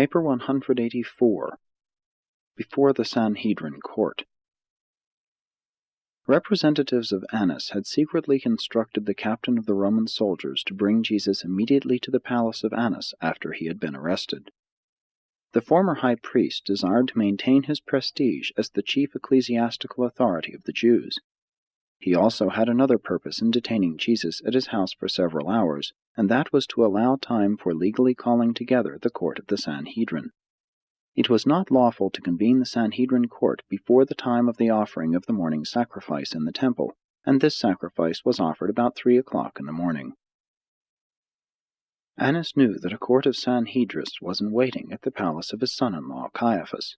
Paper 184. Before the Sanhedrin Court. Representatives of Annas had secretly instructed the captain of the Roman soldiers to bring Jesus immediately to the palace of Annas after he had been arrested. The former high priest desired to maintain his prestige as the chief ecclesiastical authority of the Jews. He also had another purpose in detaining Jesus at his house for several hours, and that was to allow time for legally calling together the court of the Sanhedrin. It was not lawful to convene the Sanhedrin court before the time of the offering of the morning sacrifice in the temple, and this sacrifice was offered about 3 o'clock in the morning. Annas knew that a court of Sanhedrists was in waiting at the palace of his son-in-law Caiaphas.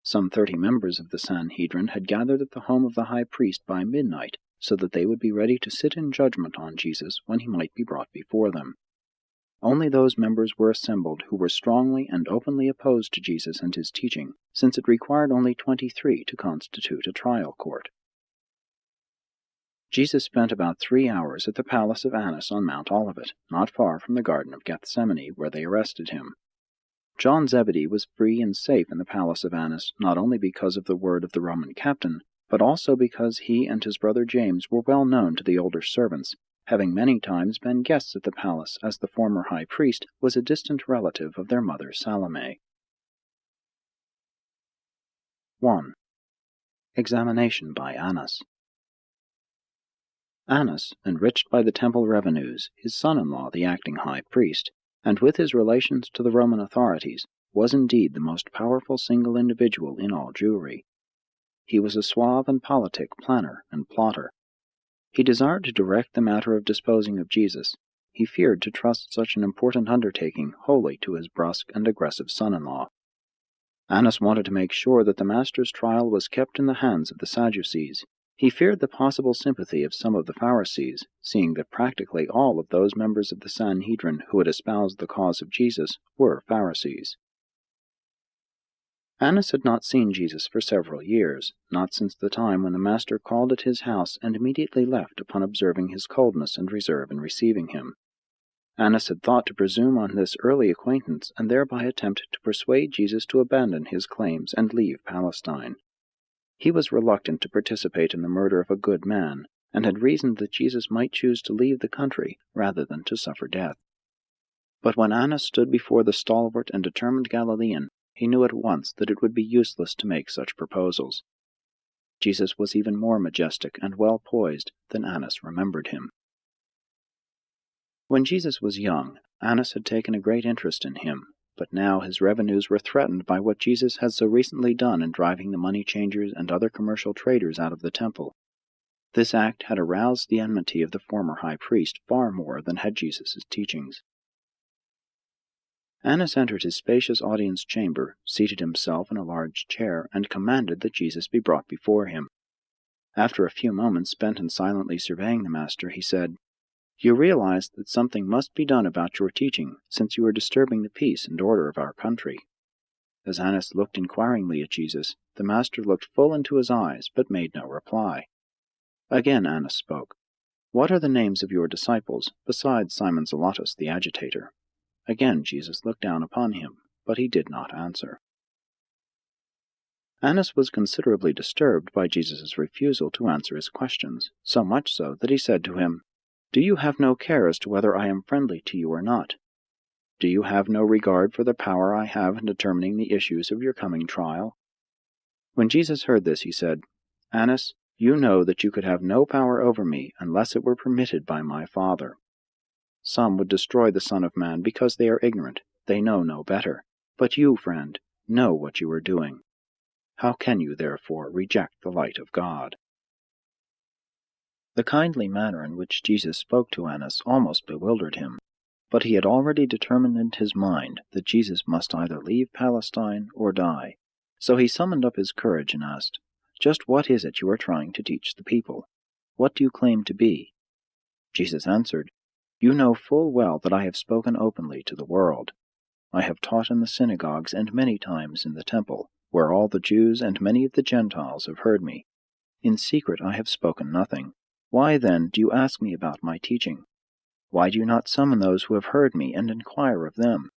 Some 30 members of the Sanhedrin had gathered at the home of the high priest by midnight, so that they would be ready to sit in judgment on Jesus when he might be brought before them. Only those members were assembled who were strongly and openly opposed to Jesus and his teaching, since it required only 23 to constitute a trial court. Jesus spent about 3 hours at the palace of Annas on Mount Olivet, not far from the Garden of Gethsemane, where they arrested him. John Zebedee was free and safe in the palace of Annas, not only because of the word of the Roman captain, but also because he and his brother James were well known to the older servants, having many times been guests at the palace, as the former high priest was a distant relative of their mother Salome. 1. Examination by Annas. Annas, enriched by the temple revenues, his son-in-law the acting high priest, and with his relations to the Roman authorities, was indeed the most powerful single individual in all Jewry. He was a suave and politic planner and plotter. He desired to direct the matter of disposing of Jesus. He feared to trust such an important undertaking wholly to his brusque and aggressive son-in-law. Annas wanted to make sure that the Master's trial was kept in the hands of the Sadducees. He feared the possible sympathy of some of the Pharisees, seeing that practically all of those members of the Sanhedrin who had espoused the cause of Jesus were Pharisees. Annas had not seen Jesus for several years, not since the time when the Master called at his house and immediately left upon observing his coldness and reserve in receiving him. Annas had thought to presume on this early acquaintance and thereby attempt to persuade Jesus to abandon his claims and leave Palestine. He was reluctant to participate in the murder of a good man, and had reasoned that Jesus might choose to leave the country rather than to suffer death. But when Annas stood before the stalwart and determined Galilean, he knew at once that it would be useless to make such proposals. Jesus was even more majestic and well-poised than Annas remembered him. When Jesus was young, Annas had taken a great interest in him, but now his revenues were threatened by what Jesus had so recently done in driving the money-changers and other commercial traders out of the temple. This act had aroused the enmity of the former high priest far more than had Jesus' teachings. Annas entered his spacious audience chamber, seated himself in a large chair, and commanded that Jesus be brought before him. After a few moments spent in silently surveying the Master, he said, "You realize that something must be done about your teaching, since you are disturbing the peace and order of our country." As Annas looked inquiringly at Jesus, the Master looked full into his eyes, but made no reply. Again Annas spoke, "What are the names of your disciples, besides Simon Zelotes the agitator?" Again Jesus looked down upon him, but he did not answer. Annas was considerably disturbed by Jesus' refusal to answer his questions, so much so that he said to him, "Do you have no care as to whether I am friendly to you or not? Do you have no regard for the power I have in determining the issues of your coming trial?" When Jesus heard this, he said, "Annas, you know that you could have no power over me unless it were permitted by my Father. Some would destroy the Son of Man because they are ignorant, they know no better. But you, friend, know what you are doing. How can you, therefore, reject the light of God?" The kindly manner in which Jesus spoke to Annas almost bewildered him, but he had already determined in his mind that Jesus must either leave Palestine or die. So he summoned up his courage and asked, "Just what is it you are trying to teach the people? What do you claim to be?" Jesus answered, "You know full well that I have spoken openly to the world. I have taught in the synagogues and many times in the temple, where all the Jews and many of the Gentiles have heard me. In secret I have spoken nothing. Why, then, do you ask me about my teaching? Why do you not summon those who have heard me and inquire of them?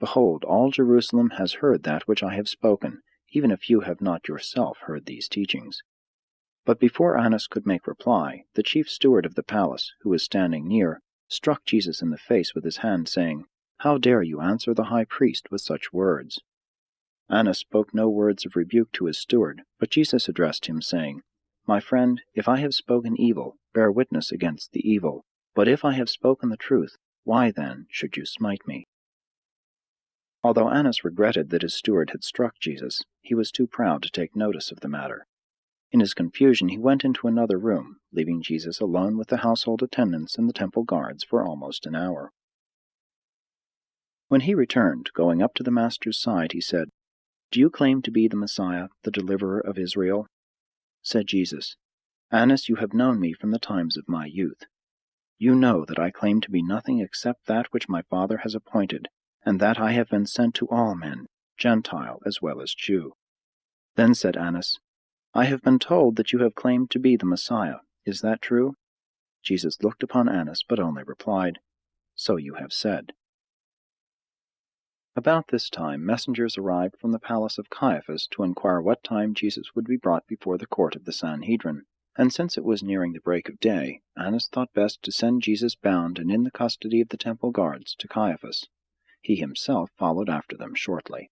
Behold, all Jerusalem has heard that which I have spoken, even if you have not yourself heard these teachings. But before Annas could make reply, the chief steward of the palace, who was standing near, struck Jesus in the face with his hand, saying, How dare you answer the high priest with such words? Annas spoke no words of rebuke to his steward, but Jesus addressed him, saying, My friend, if I have spoken evil, bear witness against the evil. But if I have spoken the truth, why then should you smite me? Although Annas regretted that his steward had struck Jesus, he was too proud to take notice of the matter. In his confusion he went into another room, leaving Jesus alone with the household attendants and the temple guards for almost an hour. When he returned, going up to the master's side, he said, Do you claim to be the Messiah, the deliverer of Israel? Said Jesus, Annas, you have known me from the times of my youth. You know that I claim to be nothing except that which my Father has appointed, and that I have been sent to all men, Gentile as well as Jew. Then said Annas, I have been told that you have claimed to be the Messiah. Is that true? Jesus looked upon Annas, but only replied, So you have said. About this time messengers arrived from the palace of Caiaphas to inquire what time Jesus would be brought before the court of the Sanhedrin. And since it was nearing the break of day, Annas thought best to send Jesus bound and in the custody of the temple guards to Caiaphas. He himself followed after them shortly.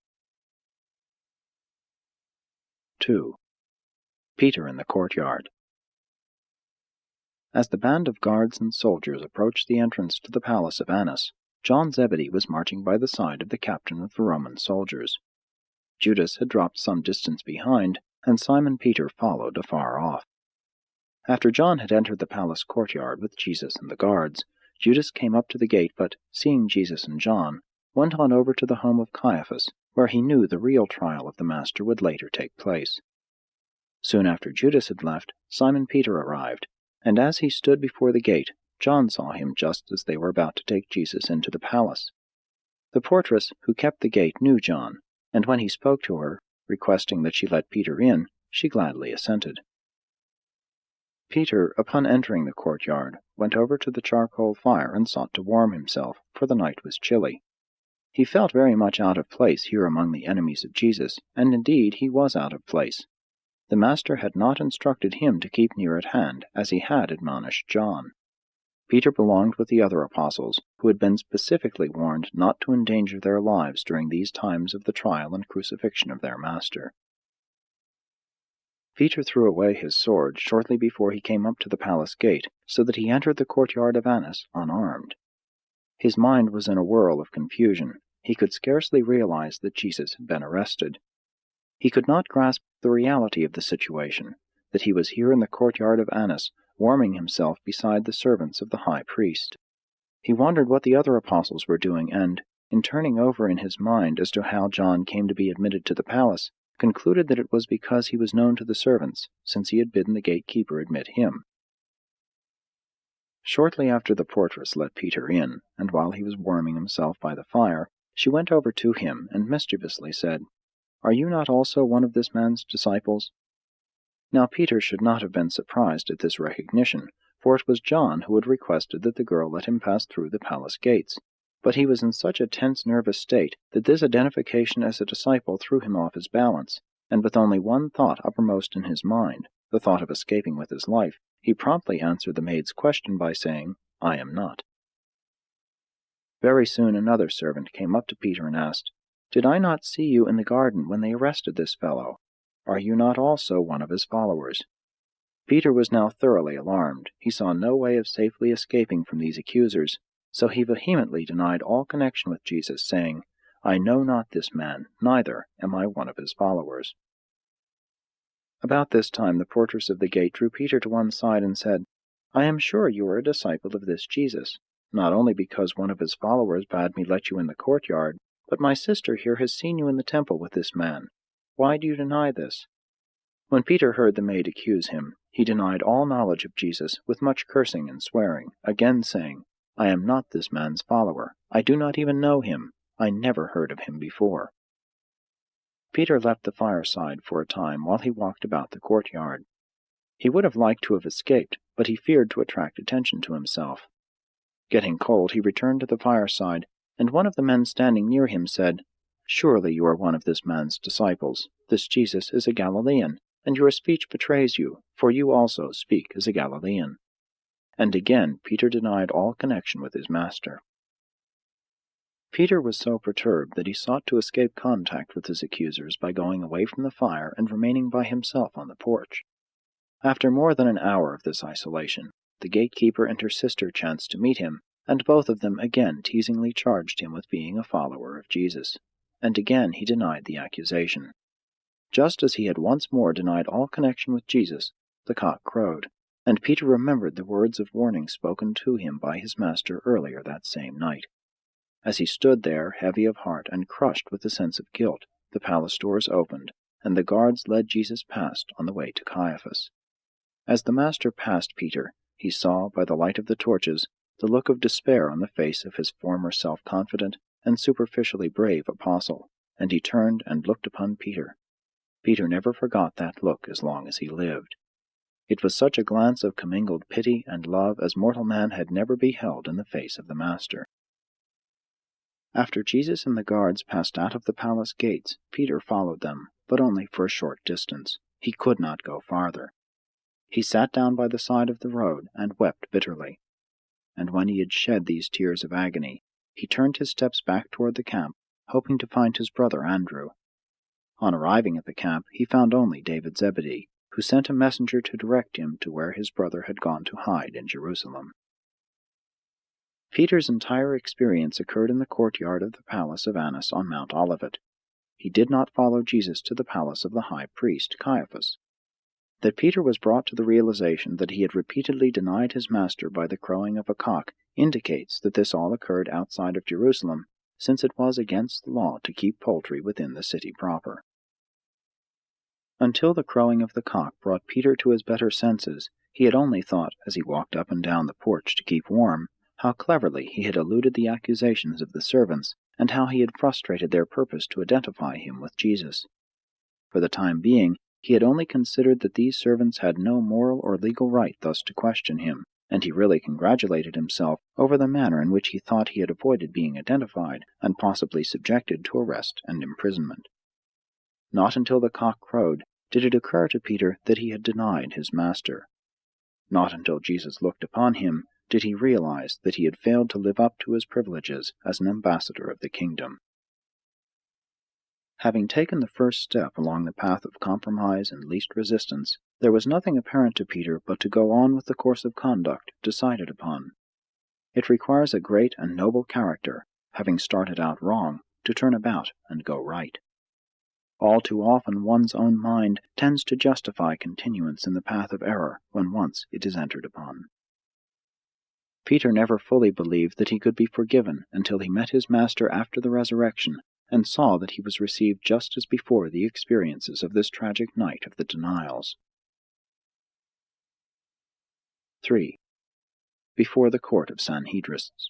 2. Peter in the courtyard. As the band of guards and soldiers approached the entrance to the palace of Annas, John Zebedee was marching by the side of the captain of the Roman soldiers. Judas had dropped some distance behind, and Simon Peter followed afar off. After John had entered the palace courtyard with Jesus and the guards, Judas came up to the gate, but, seeing Jesus and John, went on over to the home of Caiaphas, where he knew the real trial of the Master would later take place. Soon after Judas had left, Simon Peter arrived, and as he stood before the gate, John saw him just as they were about to take Jesus into the palace. The portress who kept the gate knew John, and when he spoke to her, requesting that she let Peter in, she gladly assented. Peter, upon entering the courtyard, went over to the charcoal fire and sought to warm himself, for the night was chilly. He felt very much out of place here among the enemies of Jesus, and indeed he was out of place. The Master had not instructed him to keep near at hand, as he had admonished John. Peter belonged with the other apostles, who had been specifically warned not to endanger their lives during these times of the trial and crucifixion of their Master. Peter threw away his sword shortly before he came up to the palace gate, so that he entered the courtyard of Annas unarmed. His mind was in a whirl of confusion. He could scarcely realize that Jesus had been arrested. He could not grasp the reality of the situation, that he was here in the courtyard of Annas, warming himself beside the servants of the high priest. He wondered what the other apostles were doing, and, in turning over in his mind as to how John came to be admitted to the palace, concluded that it was because he was known to the servants, since he had bidden the gatekeeper admit him. Shortly after the portress let Peter in, and while he was warming himself by the fire, she went over to him and mischievously said, Are you not also one of this man's disciples? Now Peter should not have been surprised at this recognition, for it was John who had requested that the girl let him pass through the palace gates. But he was in such a tense, nervous state that this identification as a disciple threw him off his balance, and with only one thought uppermost in his mind, the thought of escaping with his life, he promptly answered the maid's question by saying, I am not. Very soon another servant came up to Peter and asked, Did I not see you in the garden when they arrested this fellow? Are you not also one of his followers? Peter was now thoroughly alarmed. He saw no way of safely escaping from these accusers, so he vehemently denied all connection with Jesus, saying, I know not this man, neither am I one of his followers. About this time the portress of the gate drew Peter to one side and said, I am sure you are a disciple of this Jesus, not only because one of his followers bade me let you in the courtyard, but my sister here has seen you in the temple with this man. Why do you deny this? When Peter heard the maid accuse him, he denied all knowledge of Jesus with much cursing and swearing, again saying, I am not this man's follower. I do not even know him. I never heard of him before. Peter left the fireside for a time while he walked about the courtyard. He would have liked to have escaped, but he feared to attract attention to himself. Getting cold, he returned to the fireside, And one of the men standing near him said, "Surely you are one of this man's disciples. This Jesus is a Galilean, and your speech betrays you, for you also speak as a Galilean." And again Peter denied all connection with his master. Peter was so perturbed that he sought to escape contact with his accusers by going away from the fire and remaining by himself on the porch. After more than an hour of this isolation, the gatekeeper and her sister chanced to meet him, and both of them again teasingly charged him with being a follower of Jesus. And again he denied the accusation. Just as he had once more denied all connection with Jesus, the cock crowed, and Peter remembered the words of warning spoken to him by his master earlier that same night. As he stood there, heavy of heart and crushed with the sense of guilt, the palace doors opened, and the guards led Jesus past on the way to Caiaphas. As the master passed Peter, he saw, by the light of the torches, the look of despair on the face of his former self-confident and superficially brave apostle, and he turned and looked upon Peter. Peter never forgot that look as long as he lived. It was such a glance of commingled pity and love as mortal man had never beheld in the face of the Master. After Jesus and the guards passed out of the palace gates, Peter followed them, but only for a short distance. He could not go farther. He sat down by the side of the road and wept bitterly. And when he had shed these tears of agony, he turned his steps back toward the camp, hoping to find his brother Andrew. On arriving at the camp, he found only David Zebedee, who sent a messenger to direct him to where his brother had gone to hide in Jerusalem. Peter's entire experience occurred in the courtyard of the palace of Annas on Mount Olivet. He did not follow Jesus to the palace of the high priest, Caiaphas. That Peter was brought to the realization that he had repeatedly denied his master by the crowing of a cock indicates that this all occurred outside of Jerusalem, since it was against the law to keep poultry within the city proper. Until the crowing of the cock brought Peter to his better senses, he had only thought, as he walked up and down the porch to keep warm, how cleverly he had eluded the accusations of the servants, and how he had frustrated their purpose to identify him with Jesus. For the time being, he had only considered that these servants had no moral or legal right thus to question him, and he really congratulated himself over the manner in which he thought he had avoided being identified, and possibly subjected to arrest and imprisonment. Not until the cock crowed did it occur to Peter that he had denied his master. Not until Jesus looked upon him did he realize that he had failed to live up to his privileges as an ambassador of the kingdom. Having taken the first step along the path of compromise and least resistance, there was nothing apparent to Peter but to go on with the course of conduct decided upon. It requires a great and noble character, having started out wrong, to turn about and go right. All too often one's own mind tends to justify continuance in the path of error when once it is entered upon. Peter never fully believed that he could be forgiven until he met his Master after the resurrection and saw that he was received just as before the experiences of this tragic night of the denials. 3. Before the court of Sanhedrists.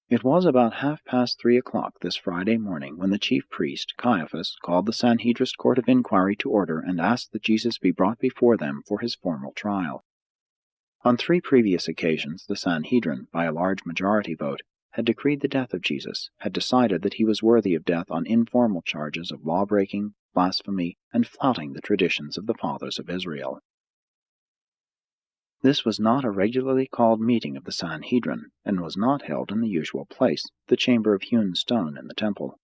It was about 3:30 this Friday morning when the chief priest, Caiaphas, called the Sanhedrist court of inquiry to order and asked that Jesus be brought before them for his formal trial. On 3 previous occasions, the Sanhedrin, by a large majority vote, had decreed the death of Jesus, had decided that he was worthy of death on informal charges of law-breaking, blasphemy, and flouting the traditions of the fathers of Israel. This was not a regularly called meeting of the Sanhedrin, and was not held in the usual place, the chamber of hewn stone in the temple.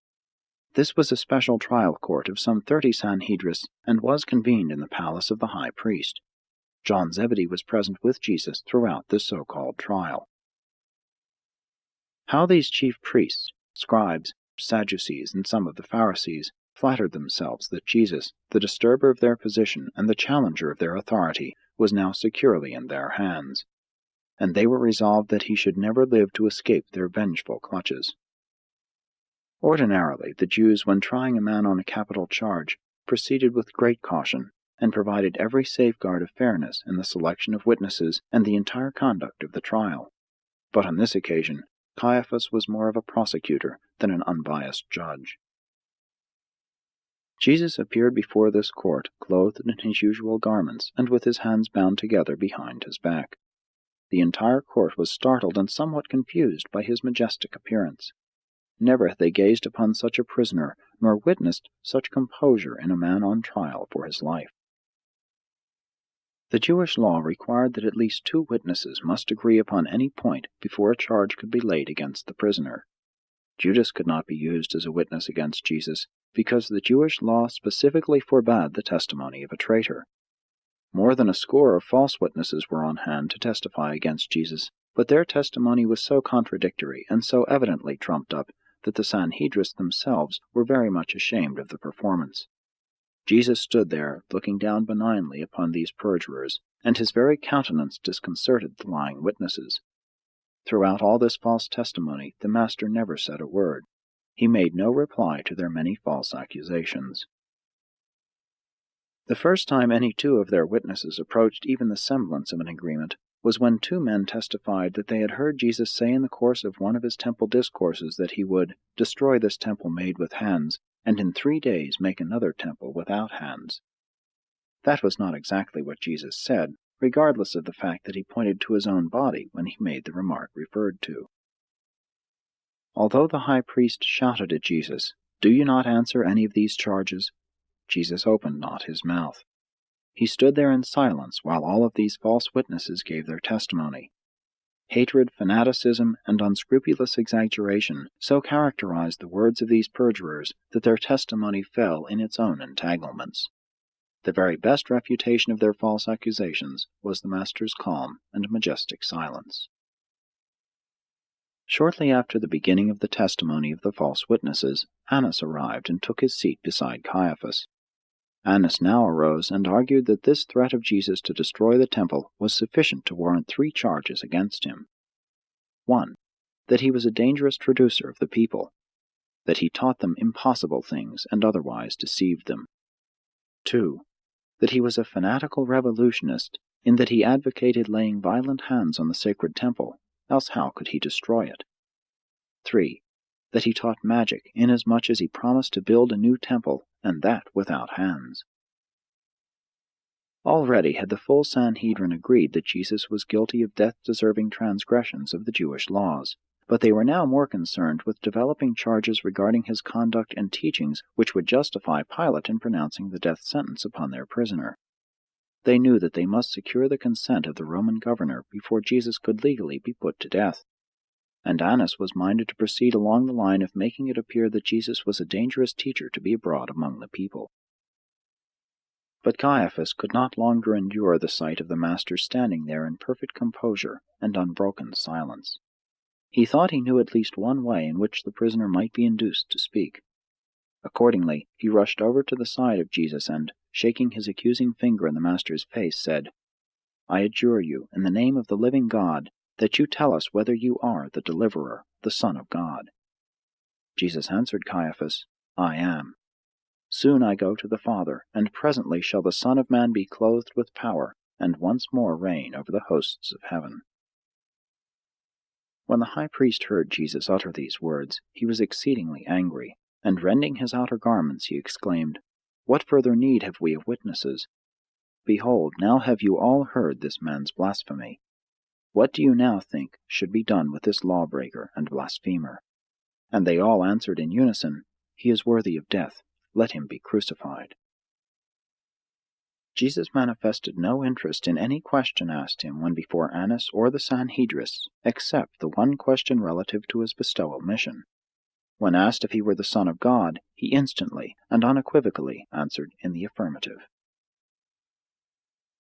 This was a special trial court of some 30 Sanhedrists, and was convened in the palace of the high priest. John Zebedee was present with Jesus throughout this so-called trial. How these chief priests, scribes, Sadducees, and some of the Pharisees flattered themselves that Jesus, the disturber of their position and the challenger of their authority, was now securely in their hands, and they were resolved that he should never live to escape their vengeful clutches. Ordinarily, the Jews, when trying a man on a capital charge, proceeded with great caution, and provided every safeguard of fairness in the selection of witnesses and the entire conduct of the trial. But on this occasion, Caiaphas was more of a prosecutor than an unbiased judge. Jesus appeared before this court, clothed in his usual garments, and with his hands bound together behind his back. the entire court was startled and somewhat confused by his majestic appearance. Never had they gazed upon such a prisoner, nor witnessed such composure in a man on trial for his life. The Jewish law required that at least 2 witnesses must agree upon any point before a charge could be laid against the prisoner. Judas could not be used as a witness against Jesus, because the Jewish law specifically forbade the testimony of a traitor. More than a score of false witnesses were on hand to testify against Jesus, but their testimony was so contradictory and so evidently trumped up that the Sanhedrists themselves were very much ashamed of the performance. Jesus stood there, looking down benignly upon these perjurers, and his very countenance disconcerted the lying witnesses. Throughout all this false testimony, the Master never said a word. He made no reply to their many false accusations. The first time any 2 of their witnesses approached even the semblance of an agreement was when 2 men testified that they had heard Jesus say in the course of one of his temple discourses that he would destroy this temple made with hands, and in 3 days make another temple without hands. That was not exactly what Jesus said, regardless of the fact that he pointed to his own body when he made the remark referred to. Although the high priest shouted at Jesus, "Do you not answer any of these charges?" Jesus opened not his mouth. He stood there in silence while all of these false witnesses gave their testimony. Hatred, fanaticism, and unscrupulous exaggeration so characterized the words of these perjurers that their testimony fell in its own entanglements. The very best refutation of their false accusations was the Master's calm and majestic silence. Shortly after the beginning of the testimony of the false witnesses, Annas arrived and took his seat beside Caiaphas. Annas now arose and argued that this threat of Jesus to destroy the temple was sufficient to warrant 3 charges against him. 1. That he was a dangerous traducer of the people. That he taught them impossible things and otherwise deceived them. 2. That he was a fanatical revolutionist, in that he advocated laying violent hands on the sacred temple, else how could he destroy it? 3. That he taught magic, inasmuch as he promised to build a new temple, and that without hands. Already had the full Sanhedrin agreed that Jesus was guilty of death-deserving transgressions of the Jewish laws, but they were now more concerned with developing charges regarding his conduct and teachings which would justify Pilate in pronouncing the death sentence upon their prisoner. They knew that they must secure the consent of the Roman governor before Jesus could legally be put to death, and Annas was minded to proceed along the line of making it appear that Jesus was a dangerous teacher to be abroad among the people. But Caiaphas could not longer endure the sight of the Master standing there in perfect composure and unbroken silence. He thought he knew at least one way in which the prisoner might be induced to speak. Accordingly, he rushed over to the side of Jesus and, shaking his accusing finger in the Master's face, said, "I adjure you, in the name of the living God, that you tell us whether you are the Deliverer, the Son of God." Jesus answered Caiaphas, "I am. Soon I go to the Father, and presently shall the Son of Man be clothed with power, and once more reign over the hosts of heaven." When the high priest heard Jesus utter these words, he was exceedingly angry, and rending his outer garments, he exclaimed, "What further need have we of witnesses? Behold, now have you all heard this man's blasphemy. What do you now think should be done with this lawbreaker and blasphemer?" And they all answered in unison, "He is worthy of death. Let him be crucified." Jesus manifested no interest in any question asked him when before Annas or the Sanhedrists, except the one question relative to his bestowal mission. When asked if he were the Son of God, he instantly and unequivocally answered in the affirmative.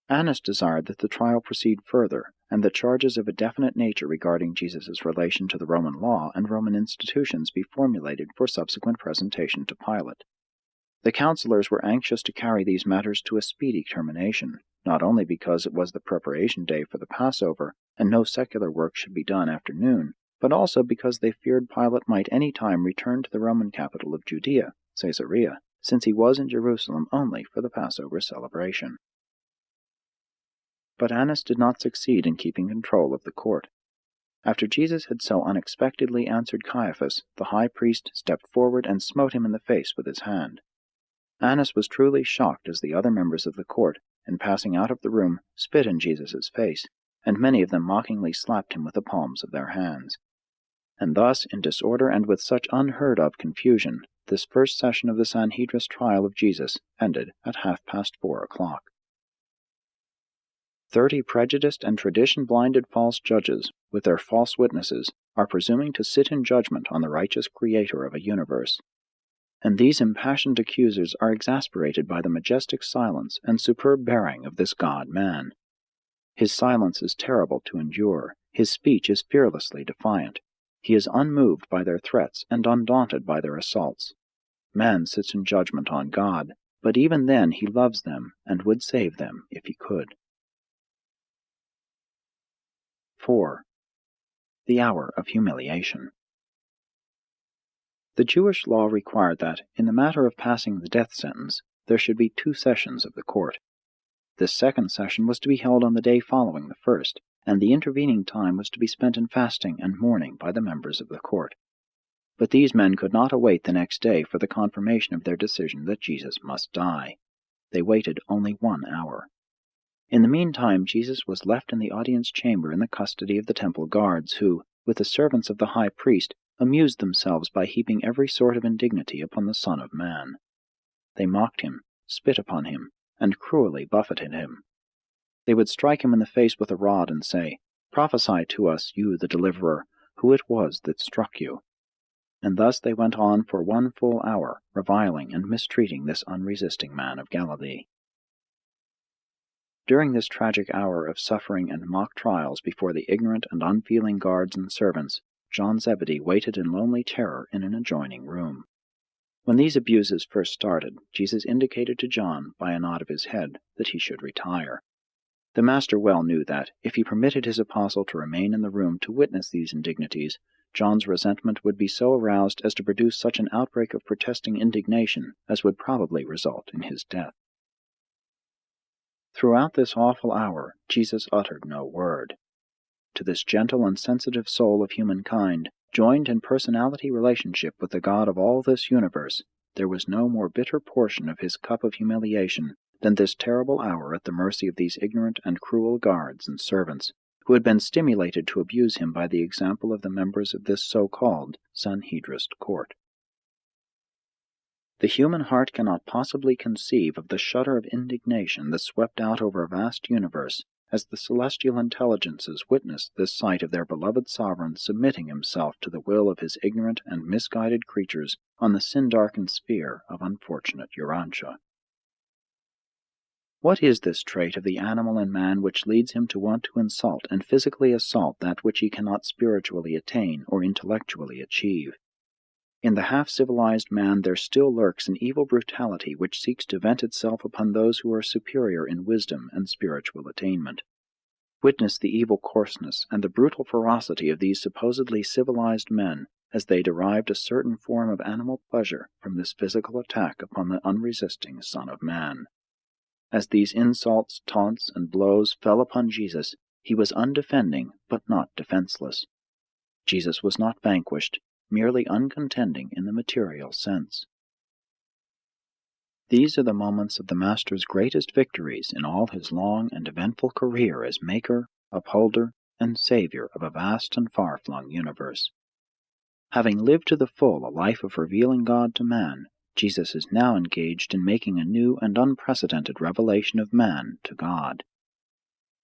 Annas desired that the trial proceed further, and that charges of a definite nature regarding Jesus' relation to the Roman law and Roman institutions be formulated for subsequent presentation to Pilate. The councilors were anxious to carry these matters to a speedy termination, not only because it was the preparation day for the Passover, and no secular work should be done after noon, but also because they feared Pilate might any time return to the Roman capital of Judea, Caesarea, since he was in Jerusalem only for the Passover celebration. But Annas did not succeed in keeping control of the court. After Jesus had so unexpectedly answered Caiaphas, the high priest stepped forward and smote him in the face with his hand. Annas was truly shocked as the other members of the court, in passing out of the room, spit in Jesus' face, and many of them mockingly slapped him with the palms of their hands. And thus, in disorder and with such unheard-of confusion, this first session of the Sanhedrist trial of Jesus ended at 4:30. 30 prejudiced and tradition-blinded false judges, with their false witnesses, are presuming to sit in judgment on the righteous Creator of a universe. And these impassioned accusers are exasperated by the majestic silence and superb bearing of this God-man. His silence is terrible to endure, his speech is fearlessly defiant. He is unmoved by their threats and undaunted by their assaults. Man sits in judgment on God, but even then he loves them and would save them if he could. 4. The hour of humiliation. The Jewish law required that, in the matter of passing the death sentence, there should be 2 sessions of the court. This second session was to be held on the day following the first, and the intervening time was to be spent in fasting and mourning by the members of the court. But these men could not await the next day for the confirmation of their decision that Jesus must die. They waited only 1 hour. In the meantime, Jesus was left in the audience chamber in the custody of the temple guards, who, with the servants of the high priest, amused themselves by heaping every sort of indignity upon the Son of Man. They mocked him, spit upon him, and cruelly buffeted him. They would strike him in the face with a rod and say, "Prophesy to us, you the deliverer, who it was that struck you." And thus they went on for 1 full hour, reviling and mistreating this unresisting man of Galilee. During this tragic hour of suffering and mock trials before the ignorant and unfeeling guards and servants, John Zebedee waited in lonely terror in an adjoining room. When these abuses first started, Jesus indicated to John, by a nod of his head, that he should retire. The Master well knew that, if he permitted his apostle to remain in the room to witness these indignities, John's resentment would be so aroused as to produce such an outbreak of protesting indignation as would probably result in his death. Throughout this awful hour, Jesus uttered no word. To this gentle and sensitive soul of humankind, joined in personality relationship with the God of all this universe, there was no more bitter portion of his cup of humiliation than this terrible hour at the mercy of these ignorant and cruel guards and servants, who had been stimulated to abuse him by the example of the members of this so-called Sanhedrist court. The human heart cannot possibly conceive of the shudder of indignation that swept out over a vast universe as the celestial intelligences witnessed this sight of their beloved sovereign submitting himself to the will of his ignorant and misguided creatures on the sin-darkened sphere of unfortunate Urantia. What is this trait of the animal in man which leads him to want to insult and physically assault that which he cannot spiritually attain or intellectually achieve? In the half-civilized man there still lurks an evil brutality which seeks to vent itself upon those who are superior in wisdom and spiritual attainment. Witness the evil coarseness and the brutal ferocity of these supposedly civilized men as they derived a certain form of animal pleasure from this physical attack upon the unresisting Son of Man. As these insults, taunts, and blows fell upon Jesus, he was undefending but not defenseless. Jesus was not vanquished, merely uncontending in the material sense. These are the moments of the Master's greatest victories in all his long and eventful career as Maker, Upholder, and Savior of a vast and far-flung universe. Having lived to the full a life of revealing God to man, Jesus is now engaged in making a new and unprecedented revelation of man to God.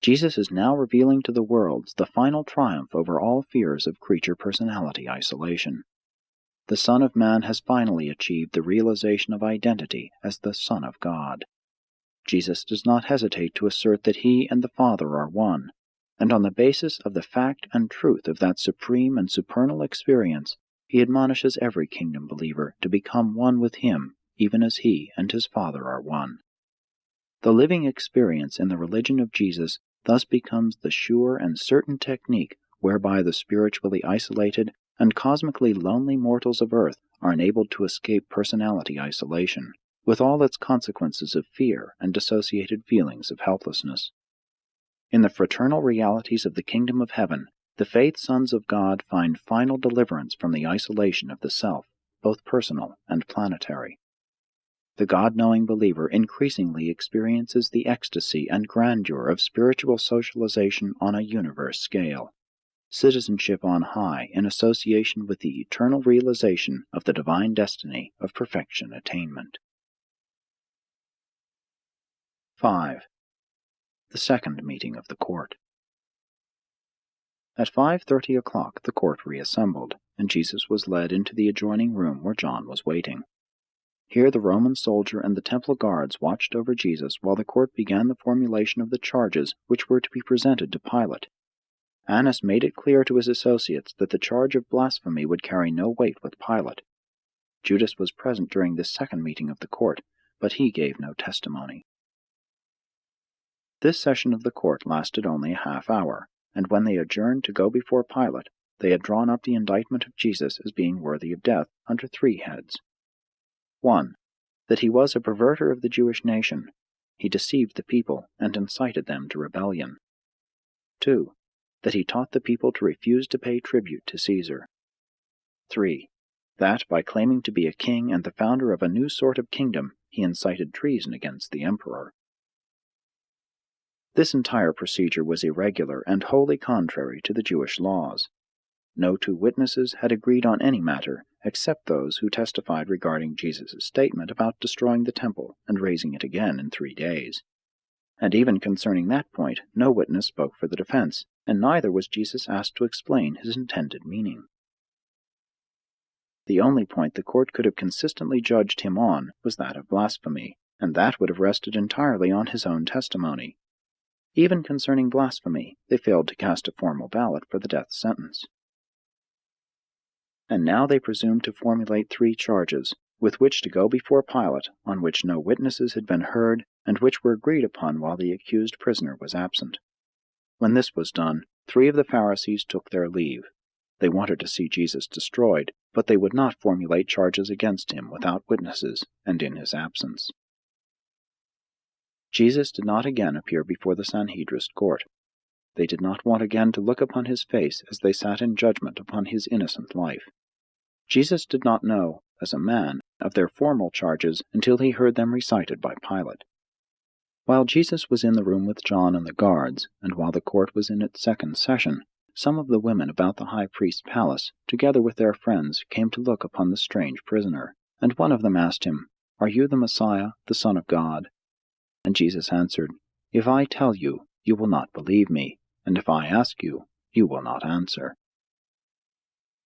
Jesus is now revealing to the worlds the final triumph over all fears of creature personality isolation. The Son of Man has finally achieved the realization of identity as the Son of God. Jesus does not hesitate to assert that he and the Father are one, and on the basis of the fact and truth of that supreme and supernal experience, he admonishes every kingdom believer to become one with him, even as he and his Father are one. The living experience in the religion of Jesus thus becomes the sure and certain technique whereby the spiritually isolated and cosmically lonely mortals of earth are enabled to escape personality isolation, with all its consequences of fear and dissociated feelings of helplessness. In the fraternal realities of the kingdom of heaven, the faith sons of God find final deliverance from the isolation of the self, both personal and planetary. The God-knowing believer increasingly experiences the ecstasy and grandeur of spiritual socialization on a universe scale, citizenship on high in association with the eternal realization of the divine destiny of perfection attainment. 5. The second meeting of the court. At 5:30 o'clock the court reassembled, and Jesus was led into the adjoining room where John was waiting. Here the Roman soldier and the temple guards watched over Jesus while the court began the formulation of the charges which were to be presented to Pilate. Annas made it clear to his associates that the charge of blasphemy would carry no weight with Pilate. Judas was present during this second meeting of the court, but he gave no testimony. This session of the court lasted only a half hour, and when they adjourned to go before Pilate, they had drawn up the indictment of Jesus as being worthy of death under 3 heads. 1. That he was a perverter of the Jewish nation. He deceived the people and incited them to rebellion. 2. That he taught the people to refuse to pay tribute to Caesar. 3. That, by claiming to be a king and the founder of a new sort of kingdom, he incited treason against the emperor. This entire procedure was irregular and wholly contrary to the Jewish laws. No 2 witnesses had agreed on any matter except those who testified regarding Jesus' statement about destroying the temple and raising it again in 3 days. And even concerning that point, no witness spoke for the defense, and neither was Jesus asked to explain his intended meaning. The only point the court could have consistently judged him on was that of blasphemy, and that would have rested entirely on his own testimony. Even concerning blasphemy, they failed to cast a formal ballot for the death sentence. And now they presumed to formulate 3 charges, with which to go before Pilate, on which no witnesses had been heard, and which were agreed upon while the accused prisoner was absent. When this was done, 3 of the Pharisees took their leave. They wanted to see Jesus destroyed, but they would not formulate charges against him without witnesses, and in his absence. Jesus did not again appear before the Sanhedrist court. They did not want again to look upon his face as they sat in judgment upon his innocent life. Jesus did not know, as a man, of their formal charges until he heard them recited by Pilate. While Jesus was in the room with John and the guards, and while the court was in its second session, some of the women about the high priest's palace, together with their friends, came to look upon the strange prisoner, and one of them asked him, "Are you the Messiah, the Son of God?" And Jesus answered, "If I tell you, you will not believe me, and if I ask you, you will not answer."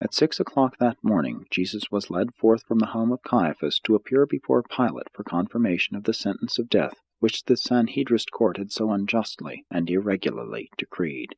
At 6 o'clock that morning, Jesus was led forth from the home of Caiaphas to appear before Pilate for confirmation of the sentence of death which the Sanhedrist court had so unjustly and irregularly decreed.